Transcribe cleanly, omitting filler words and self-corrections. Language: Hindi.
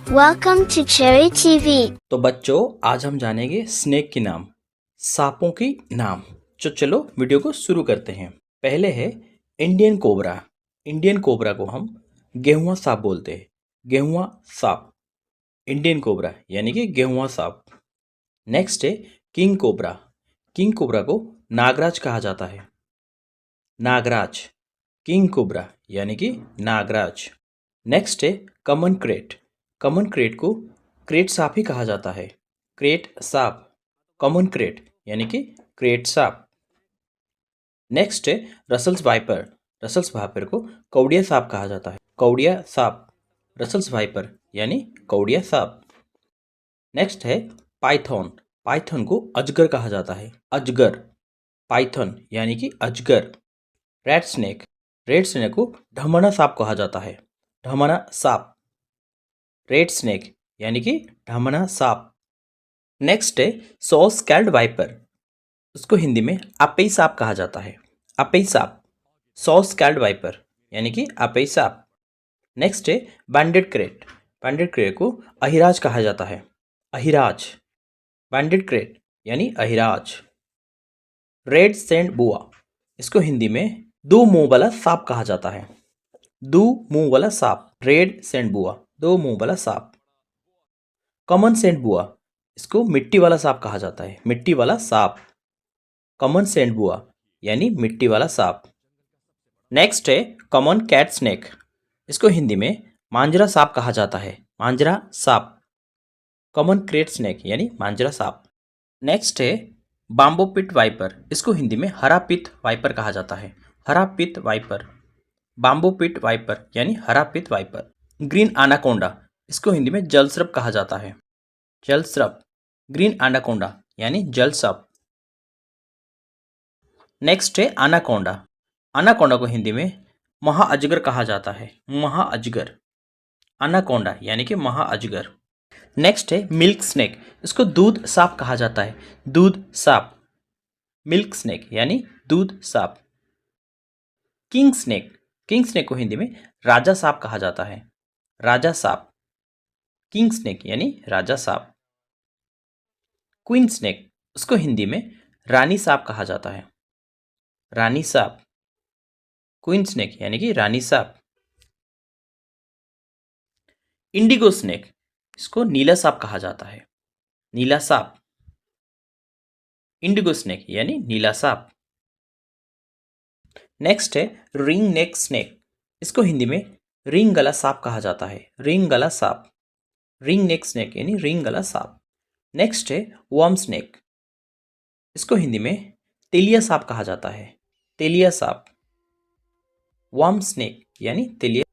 Welcome to Cherry TV. तो बच्चों आज हम जानेंगे स्नेक के नाम, सांपों की नाम। तो चलो वीडियो को शुरू करते हैं। पहले है इंडियन कोबरा। इंडियन कोबरा को हम गेहुआ सांप बोलते हैं। गेहुआ सांप, इंडियन कोबरा यानी कि गेहुआ सांप। नेक्स्ट है किंग कोबरा। किंग कोबरा को नागराज कहा जाता है। नागराज, किंग कोबरा यानी कि नागराज। नेक्स्ट है कमन क्रेट। कमन क्रेट को क्रेट सांप ही कहा जाता है। क्रेट सांप, कॉमन क्रेट यानी कि क्रेट सांप। नेक्स्ट है रसल्स वाइपर। रसल्स वाइपर को कौड़िया सांप कहा जाता है। कौड़िया सांप, रसल्स वाइपर यानी कौड़िया सांप। नेक्स्ट है पाइथन। पाइथन को अजगर कहा जाता है। अजगर, पाइथन यानी कि अजगर। रेड स्नेक, रेड स्नेक को ढमना सांप कहा जाता है। ढमना सांप, रेड स्नेक यानी कि ढमना सांप। नेक्स्ट है सॉ स्कैल्ड वाइपर। उसको हिंदी में आपई सांप कहा जाता है। आपई सांप, सॉ स्कैल्ड वाइपर यानी कि आपई सांप। नेक्स्ट है बैंडेड क्रेट। बैंडेड क्रेट को अहिराज कहा जाता है। अहिराज, बैंडेड क्रेट यानी अहिराज। रेड सैंड बुआ, इसको हिंदी में दो मुंह वाला सांप कहा जाता है। दो मुंह वाला सांप, रेड सैंड बुआ, दो मुंह वाला सांप। कॉमन सैंड बुआ, इसको मिट्टी वाला सांप कहा जाता है। मिट्टी वाला सांप, कॉमन सैंड बुआ यानी मिट्टी वाला सांप। नेक्स्ट है कॉमन कैट स्नेक। इसको हिंदी में मांजरा सांप कहा जाता है। मांजरा सांप, कॉमन क्रेट स्नेक यानी मांजरा सांप। नेक्स्ट है बाम्बो पिट वाइपर। इसको हिंदी में हरा पित वाइपर कहा जाता है। हरा पित वाइपर, बाम्बो पिट वाइपर यानी हरा पित वाइपर। ग्रीन एनाकोंडा, इसको हिंदी में जल सर्प कहा जाता है। जल सर्प, ग्रीन एनाकोंडा यानी जल सर्प। नेक्स्ट है एनाकोंडा। एनाकोंडा को हिंदी में महाअजगर कहा जाता है। महाअजगर, एनाकोंडा यानी कि महाअजगर। नेक्स्ट है मिल्क स्नेक। इसको दूध सांप कहा जाता है। दूध सांप, मिल्क स्नेक यानी दूध सांप। किंग स्नेक, किंग स्नेक को हिंदी में राजा सांप कहा जाता है। राजा सांप, किंग स्नेक यानी राजा सांप। क्वीन स्नेक, उसको हिंदी में रानी सांप कहा जाता है। रानी सांप, क्वीन स्नेक यानी कि रानी सांप। इंडिगो स्नेक, इसको नीला सांप कहा जाता है। नीला सांप, इंडिगो स्नेक यानी नीला सांप। नेक्स्ट है रिंग नेक स्नेक। इसको हिंदी में रिंग गला सांप कहा जाता है। रिंग गला सांप, रिंग नेक स्नेक यानी रिंग गला सांप। नेक्स्ट है वर्म स्नेक। इसको हिंदी में तेलिया सांप कहा जाता है। तेलिया सांप, वर्म स्नेक यानी तेलिया।